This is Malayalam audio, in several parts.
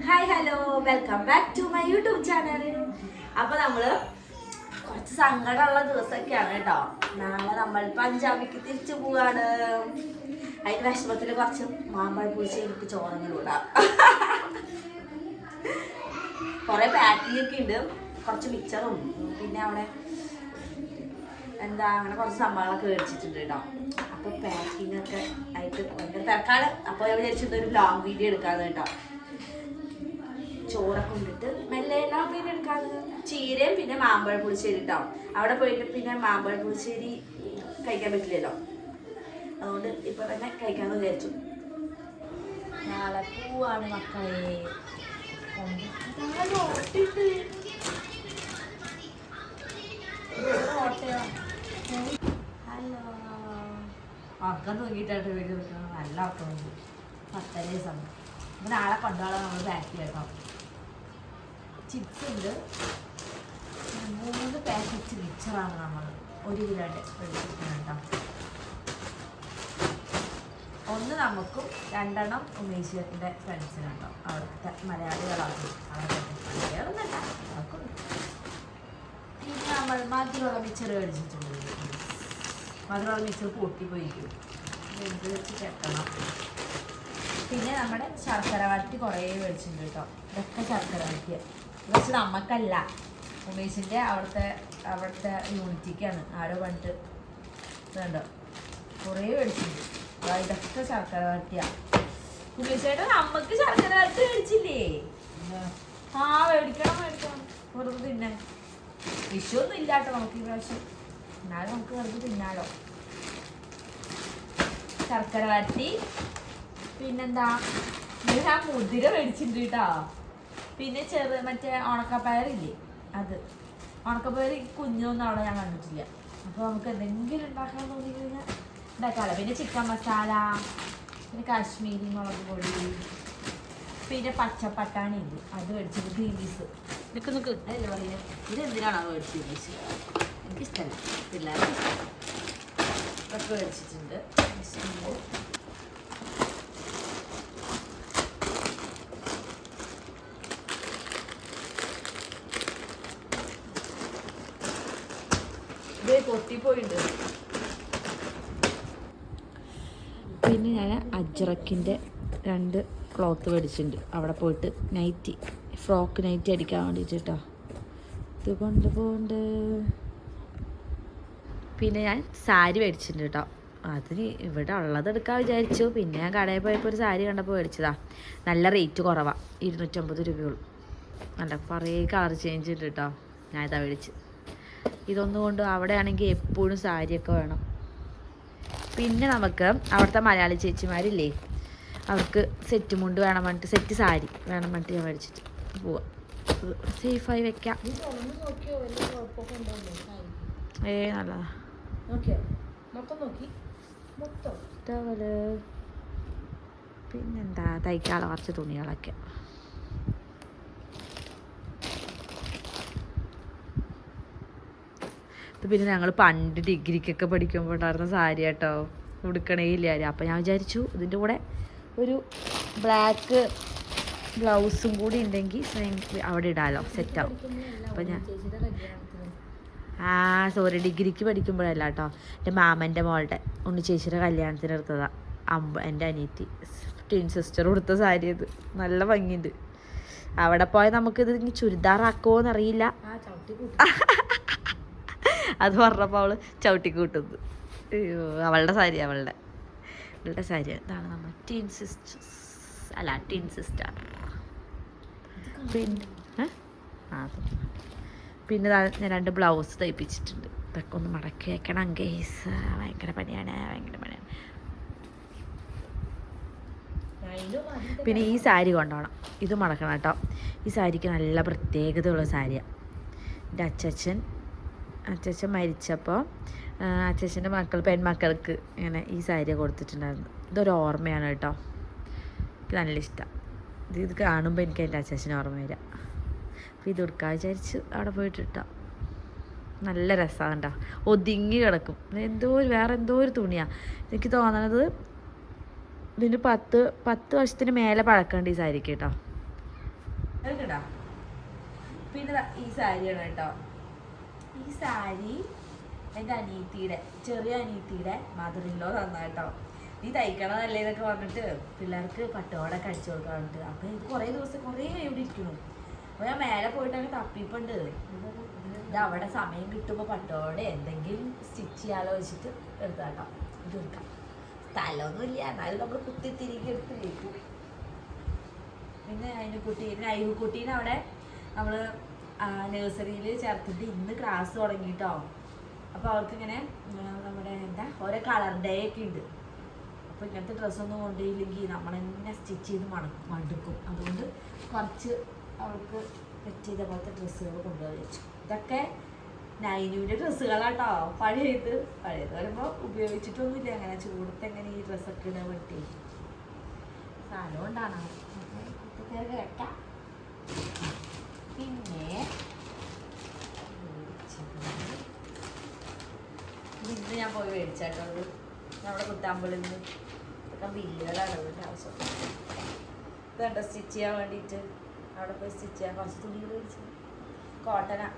Hi hello welcome back to my YouTube channel. അപ്പൊ നമ്മള് കുറച്ച് സങ്കടമുള്ള ദിവസമൊക്കെയാണ് കേട്ടോ. നാളെ നമ്മൾ പഞ്ചാബിക്ക് തിരിച്ചു പോവാണ്. അതിന്റെ വിഷമത്തിൽ കുറച്ച് മാമ്പഴ പുളിശ്ശേരിക്ക് ചോറങ്ങിലൂടാ. കുറെ പാക്കിംഗ് ഒക്കെ ഉണ്ട്, കുറച്ച് മിക്സറും പിന്നെ അവിടെ എന്താ അങ്ങനെ കുറച്ച് സംഭവങ്ങളൊക്കെ മേടിച്ചിട്ടുണ്ട് കേട്ടോ. അപ്പോൾ പാക്കിംഗ് ഒക്കെ ആയിട്ട് ഭയങ്കര തിരക്കാണ്. അപ്പോൾ ഞാൻ വിചാരിച്ചത് ഒരു ലോങ് വീഡിയോ എടുക്കാതെ കേട്ടോ. ചോറൊക്കെ കൊണ്ടിട്ട് മെല്ലെ എല്ലാം പിന്നെ എടുക്കാതെ ചീരയും പിന്നെ മാമ്പഴ പുളിശ്ശേരി കേട്ടോ. അവിടെ പോയിട്ട് പിന്നെ മാമ്പഴ പുളിശ്ശേരി കഴിക്കാൻ പറ്റില്ലല്ലോ, അതുകൊണ്ട് ഇപ്പൊ തന്നെ കഴിക്കാമെന്ന് വിചാരിച്ചു. നാളെ പോവാണ് മക്കളെ. ഹലോ, ഉറക്കം തൂങ്ങിയിട്ടായിട്ട് വീട് കിട്ടണം. നല്ല ഉറക്കം ഉണ്ട്. 10 സമയം. അപ്പോൾ നാളെ കൊണ്ടുപോകാൻ നമ്മൾ പാക്ക് കേട്ടോ. ചിപ്സ് ഉണ്ട്, 3 പാക്കറ്റ് മിക്സറാണ് നമ്മൾ 1 കിലോയുടെ മേടിച്ചിട്ടുണ്ട് കേട്ടോ. 1 നമുക്കും 2 ഉമേശ്വരൻ്റെ ഫ്രണ്ട്സിനും കേട്ടോ. അവിടുത്തെ മലയാളികളാണ്. അവിടെ മലയാളമൊന്നല്ല അവർക്കും. പിന്നെ നമ്മൾ മധുരമുള്ള മിക്സർ മേടിച്ചിട്ടുണ്ട്. മധുരമുള്ള മിക്സർ പൊട്ടിപ്പോയിരിക്കും, എന്ത് വെച്ച് കെട്ടണം. പിന്നെ നമ്മുടെ ശർക്കര വരട്ടി കുറേ മേടിച്ചിട്ടുണ്ട് കേട്ടോ. ഇതൊക്കെ ശർക്കര വരട്ടിയ പക്ഷെ നമുക്കല്ല, ഉമേഷിൻ്റെ അവിടുത്തെ യൂണിറ്റിക്കാണ്. ആരോ പണ്ട് ഇതുണ്ടോ കുറേ മേടിച്ചിട്ടുണ്ട്. ഇതൊക്കെ ശർക്കര വരട്ടിയ. ഉമേശേട്ടാ നമുക്ക് ശർക്കര വരട്ടി മേടിച്ചില്ലേ? മേടിക്കണം വെറുതെ തിന്നാൻ. വിഷുവൊന്നും ഇല്ലാട്ടോ നമുക്ക് ഈ പ്രാവശ്യം, എന്നാലും നമുക്ക് വെറുതെ തിന്നാലോ. ശർക്കര വരട്ടി പിന്നെന്താ, ഞാൻ മുതിര മേടിച്ചിട്ടുണ്ട് കേട്ടോ. പിന്നെ മറ്റേ ഉണക്കപ്പയറില്ലേ, അത് ഉണക്കപ്പയർ കുഞ്ഞൊന്നും അവിടെ ഞാൻ കണ്ടിട്ടില്ല. അപ്പോൾ നമുക്ക് എന്തെങ്കിലും ഉണ്ടാക്കാൻ തോന്നി കഴിഞ്ഞാൽ ഉണ്ടാക്കാമല്ലോ. പിന്നെ ചിക്കൻ മസാല, പിന്നെ കാശ്മീരി മുളക് പൊടി, പിന്നെ പച്ചപ്പട്ടാണി ഉണ്ട്, അത് മേടിച്ചത്. ഗ്രീൻ പീസ് നിൽക്ക് അതല്ലേ പറയുന്നത്. ഇത് എന്തിനാണോ മേടിച്ചത്? എനിക്കിഷ്ടമല്ല, പിള്ളേർക്ക് ഇഷ്ടം. ഇതൊക്കെ മേടിച്ചിട്ടുണ്ട്. പൊട്ടിപ്പോയിട്ടുണ്ട്. പിന്നെ ഞാൻ അജ്രക്കിൻ്റെ 2 ക്ലോത്ത് മേടിച്ചിട്ടുണ്ട്. അവിടെ പോയിട്ട് നൈറ്റി, ഫ്രോക്ക് നൈറ്റി അടിക്കാൻ വേണ്ടിയിട്ട് കേട്ടോ. ഇത് കൊണ്ടുപോകുന്നുണ്ട്. പിന്നെ ഞാൻ സാരി മേടിച്ചിട്ടുണ്ട് കേട്ടോ. അതിന് ഇവിടെ ഉള്ളത് എടുക്കാൻ വിചാരിച്ചു. പിന്നെ ഞാൻ കടയിൽ പോയപ്പോൾ ഒരു സാരി കണ്ടപ്പോൾ മേടിച്ചതാ. നല്ല റേറ്റ് കുറവാണ്, 250 രൂപയുള്ളൂ. നല്ല കുറേ കളർ ചേഞ്ച് ഉണ്ട് കേട്ടോ. ഞാൻ ഇതാ മേടിച്ച്. ഇതൊന്നും കൊണ്ട് അവിടെ ആണെങ്കിൽ എപ്പോഴും സാരിയൊക്കെ വേണം. പിന്നെ നമുക്ക് അവിടുത്തെ മലയാളി ചേച്ചിമാരില്ലേ, അവർക്ക് സെറ്റ് മുണ്ട് വേണം പറഞ്ഞിട്ട്, സെറ്റ് സാരി വേണം പറഞ്ഞിട്ട് ഞാൻ മേടിച്ചിട്ട് പോവാം. സേഫായി വെക്കാം. നല്ലതാ. പിന്നെന്താ, തയ്ക്കാനുള്ള കുറച്ച് തുണികളൊക്കെ. പിന്നെ ഞങ്ങൾ പണ്ട് ഡിഗ്രിക്കൊക്കെ പഠിക്കുമ്പോൾ ഉണ്ടായിരുന്ന സാരി കേട്ടോ, ഉടുക്കണേ ഇല്ല. അപ്പോൾ ഞാൻ വിചാരിച്ചു ഇതിൻ്റെ കൂടെ ഒരു ബ്ലാക്ക് ബ്ലൗസും കൂടി ഉണ്ടെങ്കിൽ അവിടെ ഇടാമല്ലോ, സെറ്റാവും. അപ്പോൾ ഞാൻ സോറി, ഡിഗ്രിക്ക് പഠിക്കുമ്പോഴല്ല കേട്ടോ. എൻ്റെ മാമൻ്റെ മോളുടെ ചേച്ചിയുടെ കല്യാണത്തിന് എടുത്തതാണ്. എൻ്റെ അനിയത്തി ട്വിൻ സിസ്റ്റർ കൊടുത്ത സാരി. അത് നല്ല ഭംഗിയുണ്ട്. അവിടെ പോയാൽ നമുക്കിത് ചുരിദാറാക്കുമോ എന്നറിയില്ല. അത് പറഞ്ഞപ്പോൾ അവൾ ചവിട്ടിക്കൂട്ടുന്നു. അയ്യോ, അവളുടെ സാരി ഇതാണ് നമ്മൾ ട്വിൻ സിസ്റ്റർ. പിന്നെ ഞാൻ 2 ബ്ലൗസ് തയ്പ്പിച്ചിട്ടുണ്ട്. ഇതൊക്കെ ഒന്ന് മടക്കി വെക്കണം ഗേസ്. ഭയങ്കര പണിയാണ്. പിന്നെ ഈ സാരി കൊണ്ടുപോകണം, ഇത് മടക്കണം കേട്ടോ. ഈ സാരിക്ക് നല്ല പ്രത്യേകതയുള്ള സാരിയാണ്. എൻ്റെ അച്ഛൻ മരിച്ചപ്പോൾ അച്ഛൻ്റെ പെൺമക്കൾക്ക് ഇങ്ങനെ ഈ സാരി കൊടുത്തിട്ടുണ്ടായിരുന്നു. ഇതൊരു ഓർമ്മയാണ് കേട്ടോ. എനിക്ക് നല്ല ഇഷ്ടമാണ് ഇത് കാണുമ്പോൾ. എനിക്ക് എൻ്റെ അച്ഛനെ ഓർമ്മ വരിക. അപ്പോൾ ഇത് എടുക്കാൻ വിചാരിച്ച് അവിടെ പോയിട്ട് ഇട്ടാം. നല്ല രസമാണ് കേട്ടോ. ഒതുങ്ങി കിടക്കും. വേറെ എന്തോ ഒരു തുണിയാണ്. എനിക്ക് തോന്നണത് ഇതിന് 10 വർഷത്തിന് മേലെ പഴക്കമുണ്ട് ഈ സാരിക്ക് കേട്ടോ. കേട്ടാ. പിന്നെ ഈ സാരിയാണ് കേട്ടോ. ഈ സാരി എൻ്റെ അനിയത്തിയുടെ ചെറിയ അനിയത്തിയുടെ മദറിലോ തന്നാട്ടോ. നീ തയ്ക്കണതല്ലേ എന്നൊക്കെ പറഞ്ഞിട്ട് പിള്ളേർക്ക് പട്ടോടൊക്കെ അടിച്ചു കൊടുക്കാറുണ്ട്. അപ്പം ഇത് കുറേ ദിവസം കുറേ ഇവിടെ ഇരിക്കുന്നു. അപ്പോൾ ഞാൻ മേലെ പോയിട്ടൊക്കെ തപ്പിപ്പുണ്ട്. ഇത് അവിടെ സമയം കിട്ടുമ്പോൾ പട്ടോടെ എന്തെങ്കിലും സ്റ്റിച്ച് ചെയ്യാലോ വെച്ചിട്ട് എടുത്താട്ടോ. ഇത് എടുക്കാം. സ്ഥലമൊന്നുമില്ല, എന്നാലും നമ്മൾ കുത്തി തിരികെ എടുത്ത് വയ്ക്കും. പിന്നെ നൈഹുക്കുട്ടീനെ അവിടെ നമ്മൾ നഴ്സറിയിൽ ചേർത്തിട്ട് ഇന്ന് ക്ലാസ് തുടങ്ങിയിട്ടോ. അപ്പോൾ അവർക്കിങ്ങനെ നമ്മുടെ ഓരോ കളർ ഡേ ഒക്കെ ഉണ്ട്. അപ്പോൾ ഇങ്ങനത്തെ ഡ്രസ്സൊന്നും കൊണ്ടുപോയില്ലെങ്കിൽ നമ്മൾ തന്നെ സ്റ്റിച്ച് ചെയ്ത് മടുക്കും. അതുകൊണ്ട് കുറച്ച് അവൾക്ക് പറ്റിയ പോലത്തെ ഡ്രസ്സുകൾ കൊണ്ടുപോയി വെച്ചു. ഇതൊക്കെ നൈനുവിൻ്റെ ഡ്രസ്സുകളാട്ടോ. പഴയത് വരുമ്പോൾ ഉപയോഗിച്ചിട്ടൊന്നുമില്ല. അങ്ങനെ ചൂടത്ത് എങ്ങനെ ഈ ഡ്രസ്സൊക്കെ ഇടാൻ പറ്റി സാധനം കൊണ്ടാണ് കേട്ടാ. പിന്നെ ഇന്ന് ഞാൻ പോയി മേടിച്ചാട്ടോ. അത് നമ്മുടെ കുത്താമ്പളിൽ നിന്ന് ഇതൊക്കെ ബില്ലുകളാണ് അതിൻ്റെ ആവശ്യം. ഇതുണ്ടോ സ്റ്റിച്ച് ചെയ്യാൻ വേണ്ടിയിട്ട് അവിടെ പോയി സ്റ്റിച്ച് ചെയ്യാൻ കുറച്ച് തുണികൾ മേടിച്ചു. കോട്ടനാ.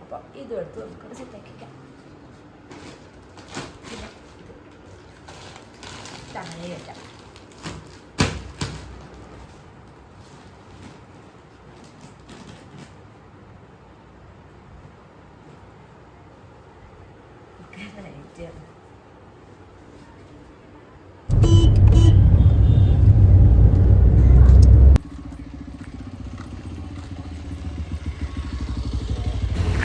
അപ്പോൾ ഇതും എടുത്ത് നമുക്കിവിടെ സെറ്റാക്കിക്കാം. പിന്നെ ഇത് അങ്ങനെ വെക്കാം.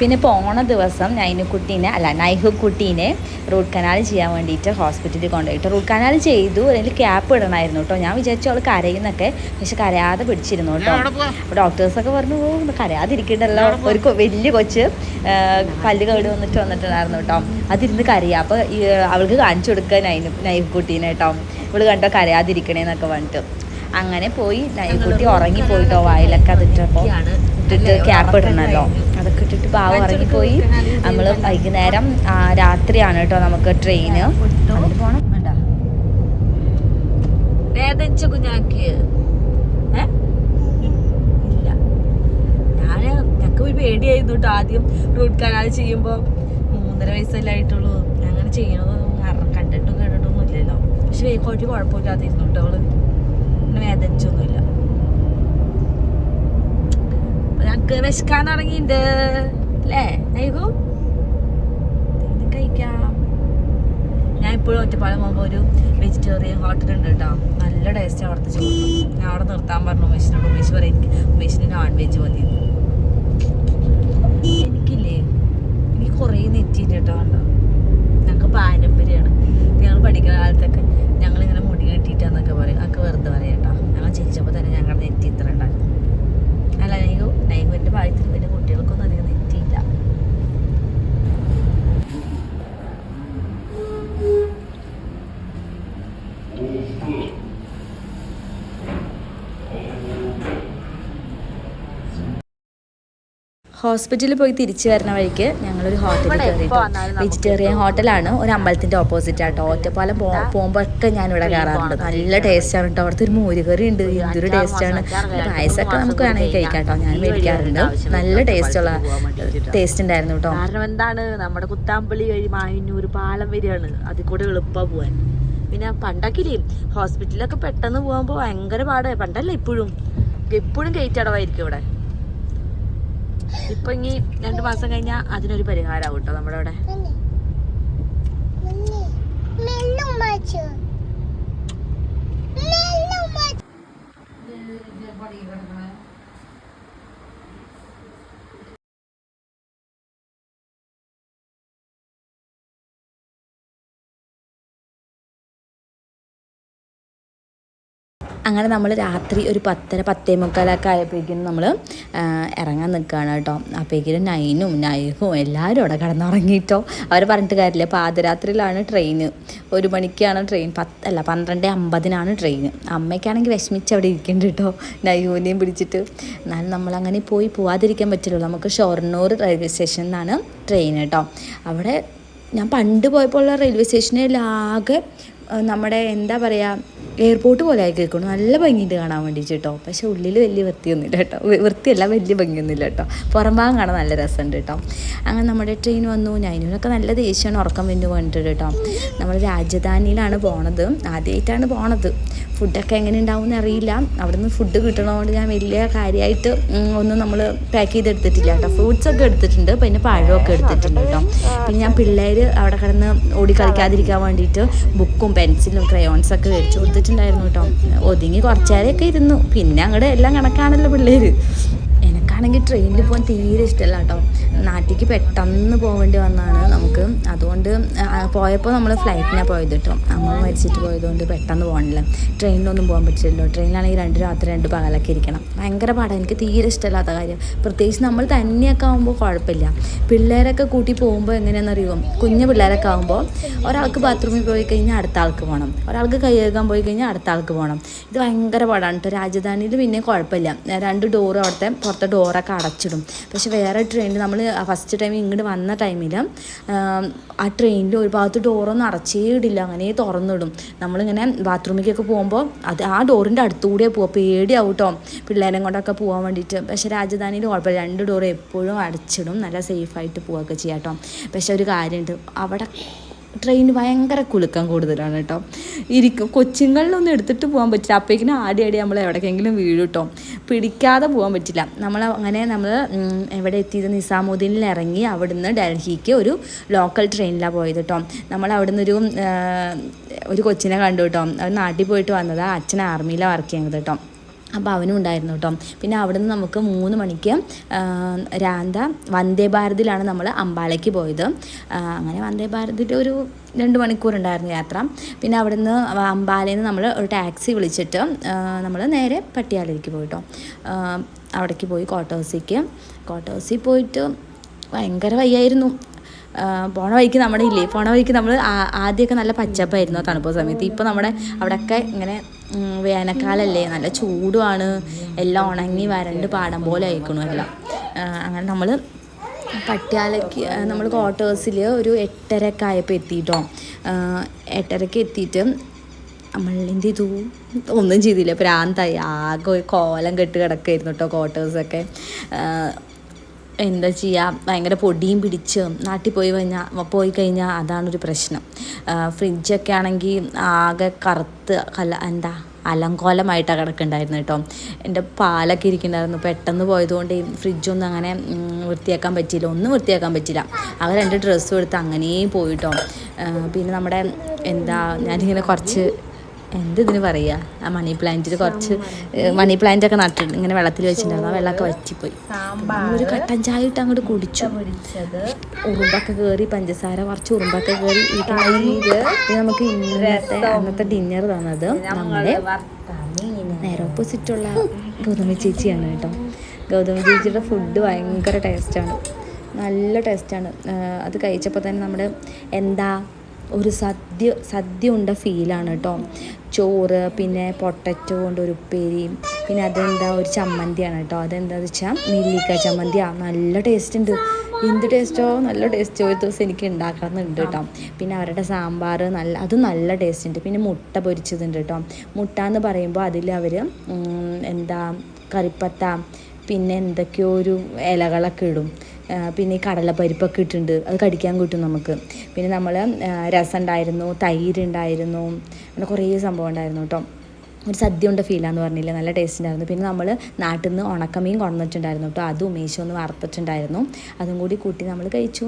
പിന്നെ പോണ ദിവസം നൈഹുക്കുട്ടീനെ റൂട്ട് കനാൽ ചെയ്യാൻ വേണ്ടിയിട്ട് ഹോസ്പിറ്റലിൽ കൊണ്ടുപോയിട്ട് റൂട്ട് കനാൽ ചെയ്തു. അതിൽ ക്യാപ്പ് ഇടണമായിരുന്നു കേട്ടോ. ഞാൻ വിചാരിച്ചു അവൾ കരയുന്നൊക്കെ, പക്ഷെ കരയാതെ പിടിച്ചിരുന്നു കേട്ടോ. അപ്പോൾ ഡോക്ടേഴ്സൊക്കെ പറഞ്ഞു കരയാതിരിക്കണ്ടല്ലോ. ഒരു വലിയ കൊച്ച് പല്ല് കേട് വന്നിട്ടുണ്ടായിരുന്നു കേട്ടോ. അതിരുന്ന് കരയുക. അപ്പോൾ അവൾക്ക് കാണിച്ചു കൊടുക്കുക നൈഹുക്കുട്ടീനെ കേട്ടോ. ഇവള് കണ്ടോ കരയാതിരിക്കണേന്നൊക്കെ പറഞ്ഞിട്ട് അങ്ങനെ പോയി. നൈഹുക്കുട്ടി ഉറങ്ങിപ്പോയിട്ടോ. വായിലൊക്കെ അതിട്ടപ്പോൾ ഇട്ടിട്ട് ക്യാപ്പ് ഇടണമല്ലോ. അതൊക്കെ ഇട്ടിട്ട് പാവം ഇറങ്ങിപ്പോയി. നമ്മൾ വൈകുന്നേരം രാത്രിയാണ് കേട്ടോ നമുക്ക് ട്രെയിന്. അതിൽ പോണം. വേദനിച്ച കുഞ്ഞാക്ക് ഇല്ല. ഞങ്ങൾക്ക് ഒരു പേടിയായിരുന്നു കേട്ടോ ആദ്യം റൂട്ട് കനാൽ ചെയ്യുമ്പോൾ. 3.5 വയസ്സല്ലേ ആയിട്ടുള്ളൂ. അങ്ങനെ ചെയ്യണതൊന്നും കണ്ടിട്ടും കേട്ടിട്ടൊന്നും ഇല്ലല്ലോ. പക്ഷെ കുറച്ച് കുഴപ്പമില്ലാതിരുന്നു കേട്ടോ. അവള് അങ്ങനെ വേദനിച്ചൊന്നുമില്ല. ഞങ്ങക്ക് വിശക്കാൻ തുടങ്ങിയിട്ടുണ്ട് അല്ലേ നൈഹു? കഴിക്കാം. ഞാൻ ഇപ്പോഴും ഒറ്റപ്പാലം പോകുമ്പോൾ ഒരു വെജിറ്റേറിയൻ ഹോട്ടലുണ്ട് കേട്ടോ. നല്ല ടേസ്റ്റ് അവിടുത്തെ ചോറ്. ഞാൻ അവിടെ നിർത്താൻ പറഞ്ഞു ഉമേഷിനോട്. ഉമേഷ് പറയും ഉമേഷിന് നോൺ വെജ് മതി. എനിക്കില്ലേ എനിക്ക് കുറേ നെറ്റിയിട്ട് കേട്ടോ. കണ്ടോ, ഞങ്ങൾക്ക് പാരമ്പര്യമാണ്. ഞങ്ങൾ പഠിക്കുന്ന കാലത്തൊക്കെ ഞങ്ങളിങ്ങനെ മുടി കെട്ടിയിട്ടാന്നൊക്കെ പറയും. അതൊക്കെ വെറുതെ പറയാം കേട്ടോ. ഞങ്ങൾ ജനിച്ചപ്പോൾ തന്നെ ഞങ്ങളുടെ നെറ്റി ഇത്ര ഉണ്ടായിരുന്നു. അല്ല നൈഹുവിൻ്റെ പ്രായത്തിൽ പിന്നെ കുട്ടികൾക്കൊന്നും അധികം നെറ്റിയില്ല. ഹോസ്പിറ്റലിൽ പോയി തിരിച്ചു വരുന്ന വഴിക്ക് ഞങ്ങളൊരു ഹോട്ടലിൽ കയറിയിട്ടു. വെജിറ്റേറിയൻ ഹോട്ടലാണ്. ഒരു അമ്പലത്തിൻ്റെ ഓപ്പോസിറ്റ് ആട്ടോ. ഒറ്റപ്പാലം പോകുമ്പോഴൊക്കെ ഞാനിവിടെ കയറാറുണ്ട്. നല്ല ടേസ്റ്റാണ് കേട്ടോ. അവിടുത്തെ ഒരു മോരുകറി ഉണ്ട്. എന്തൊരു ടേസ്റ്റാണ്. പായസമൊക്കെ നമുക്ക് വേണമെങ്കിൽ കഴിക്കാം കേട്ടോ. ഞാൻ മേടിക്കാറുണ്ട്. നല്ല ടേസ്റ്റ് ഉണ്ടായിരുന്നു കേട്ടോ. കാരണം എന്താണ്, നമ്മുടെ കുത്താമ്പള്ളി വഴി മായന്നൂർ പാലം വരികയാണ്. അതിൽ കൂടെ എളുപ്പമാണ് പോവാൻ. പിന്നെ പണ്ടൊക്കെ ഹോസ്പിറ്റലിലൊക്കെ പെട്ടെന്ന് പോകുമ്പോൾ ഭയങ്കര പാട്. പണ്ടല്ല എപ്പോഴും ഗേറ്റ് അടവായിരിക്കും ഇവിടെ. ഇപ്പൊ ഇനി 2 മാസം കഴിഞ്ഞാൽ അതിനൊരു പരിഹാരമാവും കേട്ടോ നമ്മുടെ അവിടെ. അങ്ങനെ നമ്മൾ രാത്രി ഒരു 10:30 ആയപ്പോഴേക്കും നമ്മൾ ഇറങ്ങാൻ നിൽക്കുകയാണ് കേട്ടോ. അപ്പോഴേക്കും നൈഹും എല്ലാവരും അവിടെ കിടന്നുറങ്ങിയിട്ടോ. അവർ പറഞ്ഞിട്ട് കാര്യമില്ല. പാതിരാത്രിയിലാണ് ട്രെയിന്. 1 മണിക്കാണ് ട്രെയിൻ. 12:50 ട്രെയിന്. അമ്മയ്ക്കാണെങ്കിൽ വിഷമിച്ച് അവിടെ ഇരിക്കുന്നുണ്ട് കേട്ടോ, നൈഹുവിനെയും പിടിച്ചിട്ട്. എന്നാലും നമ്മളങ്ങനെ പോവാതിരിക്കാൻ പറ്റില്ലല്ലോ. നമുക്ക് ഷൊർണൂർ റെയിൽവേ സ്റ്റേഷനിൽ നിന്നാണ് ട്രെയിൻ കേട്ടോ. അവിടെ ഞാൻ പണ്ട് പോയപ്പോൾ ഉള്ള റെയിൽവേ സ്റ്റേഷനിലാകെ നമ്മുടെ എന്താ പറയുക എയർപോർട്ട് പോലെ ആയി കേൾക്കണം. നല്ല ഭംഗിയുണ്ട് കാണാൻ വേണ്ടിയിട്ട് കേട്ടോ. പക്ഷേ ഉള്ളിൽ വലിയ വൃത്തിയൊന്നുമില്ല കേട്ടോ. വൃത്തിയല്ല, വലിയ ഭംഗിയൊന്നുമില്ല കേട്ടോ. പുറം ഭാഗം കാണാൻ നല്ല രസമുണ്ട് കേട്ടോ. അങ്ങനെ നമ്മുടെ ട്രെയിൻ വന്നു. ഞാനൊക്കെ നല്ല ദേഷ്യമാണ് ഉറക്കം വേണ്ടി വേണ്ടിയിട്ട് കേട്ടോ. നമ്മൾ രാജധാനിയിലാണ് പോണത്, ആദ്യമായിട്ടാണ് പോണത്. ഫുഡൊക്കെ എങ്ങനെ ഉണ്ടാവുമെന്ന് അറിയില്ല. അവിടെ നിന്ന് ഫുഡ് കിട്ടണതുകൊണ്ട് ഞാൻ വലിയ കാര്യമായിട്ട് ഒന്നും നമ്മൾ പാക്ക് ചെയ്തെടുത്തിട്ടില്ല കേട്ടോ. ഫ്രൂട്ട്സൊക്കെ എടുത്തിട്ടുണ്ട്, പിന്നെ പഴമൊക്കെ എടുത്തിട്ടുണ്ട് കേട്ടോ. പിന്നെ ഞാൻ പിള്ളേർ അവിടെ കിടന്ന് ഓടി കളിക്കാതിരിക്കാൻ വേണ്ടിയിട്ട് ബുക്കും പെൻസിലും ക്രയോൺസൊക്കെ മേടിച്ചു കൊടുത്തിട്ടുണ്ടായിരുന്നു കേട്ടോ. ഒതുങ്ങി കുറച്ചേരൊക്കെ ഇരുന്നു. പിന്നെ അങ്ങോട്ട് എല്ലാം കണക്കാണല്ലോ പിള്ളേർ. എനിക്കാണെങ്കിൽ ട്രെയിനിൽ പോകാൻ തീരെ ഇഷ്ടമല്ല കേട്ടോ. നാട്ടിലേക്ക് പെട്ടെന്ന് പോകേണ്ടി വന്നതാണ് നമുക്ക്. അതുകൊണ്ട് പോയപ്പോൾ നമ്മൾ ഫ്ലൈറ്റിനാണ് പോയത് കേട്ടോ. അമ്മ മരിച്ചിട്ട് പോയതുകൊണ്ട് പെട്ടെന്ന് പോകണില്ല. ട്രെയിനിലൊന്നും പോകാൻ പറ്റില്ലല്ലോ. ട്രെയിനിലാണെങ്കിൽ 2 രാത്രി 2 പകലൊക്കെ ഇരിക്കണം. ഭയങ്കര പാടാണ്. എനിക്ക് തീരെ ഇഷ്ടമില്ലാത്ത കാര്യം. പ്രത്യേകിച്ച് നമ്മൾ തന്നെയൊക്കെ ആകുമ്പോൾ കുഴപ്പമില്ല. പിള്ളേരൊക്കെ കൂട്ടി പോകുമ്പോൾ എങ്ങനെയാണെന്നറിയുമോ, കുഞ്ഞു പിള്ളേരൊക്കെ ആകുമ്പോൾ ഒരാൾക്ക് ബാത്റൂമിൽ പോയി കഴിഞ്ഞാൽ അടുത്ത ആൾക്ക് പോകണം, ഒരാൾക്ക് കൈ കഴുകാൻ പോയി കഴിഞ്ഞാൽ അടുത്ത ആൾക്ക് പോകണം. ഇത് ഭയങ്കര പാടാണ് കേട്ടോ. രാജധാനിയിൽ പിന്നെ കുഴപ്പമില്ല. 2 ഡോറ് അവിടുത്തെ പുറത്തെ ഡോറൊക്കെ അടച്ചിടും. പക്ഷെ വേറെ ട്രെയിനിൽ നമ്മൾ ഫസ്റ്റ് ടൈം ഇങ്ങോട്ട് വന്ന ടൈമിൽ ആ ട്രെയിനിൽ ഒരു ഭാഗത്ത് ഡോറൊന്നും അടച്ചേ ഇടില്ല, അങ്ങനെ തുറന്നിടും. നമ്മളിങ്ങനെ ബാത്റൂമിലേക്കൊക്കെ പോകുമ്പോൾ അത് ആ ഡോറിൻ്റെ അടുത്തുകൂടെ പോവുക. പേടിയാവും കേട്ടോ പിള്ളേരെ കൊണ്ടൊക്കെ പോകാൻ വേണ്ടിയിട്ട്. പക്ഷേ രാജധാനിയിൽ കുഴപ്പമില്ല, 2 ഡോറ് എപ്പോഴും അടച്ചിടും. നല്ല സേഫായിട്ട് പോവുകയൊക്കെ ചെയ്യാം കേട്ടോ. പക്ഷെ ഒരു കാര്യമുണ്ട്, അവിടെ ട്രെയിൻ ഭയങ്കര കുലുക്കം കൂടുതലാണ് കേട്ടോ. കൊച്ചുങ്ങളിലൊന്നും എടുത്തിട്ട് പോകാൻ പറ്റില്ല. അപ്പോഴേക്കിനും ആടി നമ്മൾ എവിടേക്കെങ്കിലും വീഴും കേട്ടോ. പിടിക്കാതെ പോകാൻ പറ്റില്ല. നമ്മൾ എവിടെ എത്തിയത്, നിസാമുദ്ദീനിൽ ഇറങ്ങി അവിടുന്ന് ഡൽഹിക്ക് ഒരു ലോക്കൽ ട്രെയിനിലാണ് പോയത് കേട്ടോ. നമ്മൾ അവിടുന്ന് ഒരു കൊച്ചിനെ കണ്ടു കേട്ടോ. അത് നാട്ടിൽ പോയിട്ട് വന്നതാണ്. അച്ഛൻ ആർമിയിലാണ് വർക്ക് ചെയ്യുന്നത് കേട്ടോ. അപ്പോൾ അവനും ഉണ്ടായിരുന്നു കേട്ടോ. പിന്നെ അവിടുന്ന് നമുക്ക് 3 മണിക്ക് വന്ദേ ഭാരതിലാണ് നമ്മൾ അംബാലയ്ക്ക് പോയത്. അങ്ങനെ വന്ദേ ഭാരതിൽ ഒരു 2 മണിക്കൂറുണ്ടായിരുന്നു യാത്ര. പിന്നെ അവിടുന്ന് അംബാലയിൽ നിന്ന് നമ്മൾ ഒരു ടാക്സി വിളിച്ചിട്ട് നമ്മൾ നേരെ പട്ടിയാലയ്ക്ക് പോയിട്ടോ. അവിടേക്ക് പോയി ക്വാർട്ടേഴ്സിൽ പോയിട്ട് ഭയങ്കര വയ്യായിരുന്നു. പോണ വഴിക്ക് നമ്മൾ ആദ്യമൊക്കെ നല്ല പച്ചപ്പായിരുന്നു തണുപ്പ് സമയത്ത്. ഇപ്പോൾ നമ്മുടെ അവിടെയൊക്കെ ഇങ്ങനെ വേനൽക്കാലല്ലേ, നല്ല ചൂടുമാണ്. എല്ലാം ഉണങ്ങി വരണ്ട് പാടം പോലെ ആയിക്കണു എല്ലാം. അങ്ങനെ നമ്മൾ പട്ടിയാലയ്ക്ക് നമ്മൾ ക്വാർട്ടേഴ്സിൽ ഒരു 8:30 ആയപ്പോൾ എത്തിയിട്ടോ. 8:30 എത്തിയിട്ട് നമ്മളെന്ത് ചെയ്തു, ഒന്നും ചെയ്തില്ല. പ്രാന്തായി, ആകെ ഒരു കോലം കെട്ട് കിടക്കായിരുന്നു കേട്ടോ ക്വാർട്ടേഴ്സൊക്കെ. എന്താ ചെയ്യുക, ഭയങ്കര പൊടിയും പിടിച്ച് നാട്ടിൽ പോയി കഴിഞ്ഞാൽ അതാണൊരു പ്രശ്നം. ഫ്രിഡ്ജൊക്കെ ആണെങ്കിൽ ആകെ കറുത്ത് അലങ്കോലമായിട്ടാണ് കിടക്കുന്നുണ്ടായിരുന്നു കേട്ടോ. എൻ്റെ പാലൊക്കെ ഇരിക്കുന്നുണ്ടായിരുന്നു. പെട്ടെന്ന് പോയതുകൊണ്ട് ഫ്രിഡ്ജൊന്നും അങ്ങനെ വൃത്തിയാക്കാൻ പറ്റിയില്ല. ആകെ 2 ഡ്രസ്സും എടുത്ത് അങ്ങനെയും പോയിട്ടോ. പിന്നെ നമ്മുടെ ഞാനിങ്ങനെ കുറച്ച് ഇതിന് പറയുക, ആ മണി പ്ലാന്റൊക്കെ നട്ടിട്ട് ഇങ്ങനെ വെള്ളത്തിൽ വെച്ചിട്ടുണ്ടായിരുന്നു. ആ വെള്ളമൊക്കെ വറ്റിപ്പോയി. ഒരു കട്ടൻ ചായ ഇട്ട് അങ്ങോട്ട് കുടിച്ചു. ഉറുമ്പൊക്കെ കയറി, പഞ്ചസാര കുറച്ച് ഉറുമ്പൊക്കെ കയറി. ഇത് നമുക്ക് അന്നത്തെ ഡിന്നർ തന്നത് നമ്മുടെ നേരെ ഓപ്പോസിറ്റുള്ള ഗൗതമി ചേച്ചിയാണ് കേട്ടോ. ഗൗതമി ചേച്ചിയുടെ ഫുഡ് ഭയങ്കര ടേസ്റ്റാണ്, നല്ല ടേസ്റ്റാണ്. അത് കഴിച്ചപ്പോൾ തന്നെ നമ്മുടെ ഒരു സദ്യ ഉണ്ട ഫീലാണ് കേട്ടോ. ചോറ്, പിന്നെ പൊട്ടറ്റോ കൊണ്ട് ഒരു ഉപ്പേരിയും, പിന്നെ ഒരു ചമ്മന്തിയാണ് കേട്ടോ. അതെന്താണെന്ന് വെച്ചാൽ നെല്ലിക്ക ചമ്മന്തിയാണ്. നല്ല ടേസ്റ്റ് ഉണ്ട്. എന്ത് ടേസ്റ്റോ, നല്ല ടേസ്റ്റോ. ഒരു ദിവസം എനിക്ക് ഉണ്ടാക്കാറുണ്ട് കേട്ടോ. പിന്നെ അവരുടെ സാമ്പാർ നല്ല ടേസ്റ്റ് ഉണ്ട്. പിന്നെ മുട്ട പൊരിച്ചതുണ്ട് കേട്ടോ. മുട്ട എന്ന് പറയുമ്പോൾ അതിൽ അവർ കറിപ്പത്ത, പിന്നെ എന്തൊക്കെയോ ഒരു ഇലകളൊക്കെ ഇടും. പിന്നെ ഈ കടലപ്പരിപ്പൊക്കെ ഇട്ടിട്ടുണ്ട്. അത് കടിക്കാൻ കിട്ടും നമുക്ക്. പിന്നെ നമ്മൾ രസം ഉണ്ടായിരുന്നു, തൈര് ഉണ്ടായിരുന്നു, അങ്ങനെ കുറേ സംഭവം ഉണ്ടായിരുന്നു കേട്ടോ. ഒരു സദ്യ ഉണ്ട് ഫീലാന്ന് പറഞ്ഞില്ല, നല്ല ടേസ്റ്റ് ഉണ്ടായിരുന്നു. പിന്നെ നമ്മൾ നാട്ടിൽ നിന്ന് ഉണക്കമീൻ കൊണ്ടുവന്നിട്ടുണ്ടായിരുന്നു കേട്ടോ. അതും ഉമേശം ഒന്ന് വറുത്തിട്ടുണ്ടായിരുന്നു. അതും കൂടി കൂട്ടി നമ്മൾ കഴിച്ചു.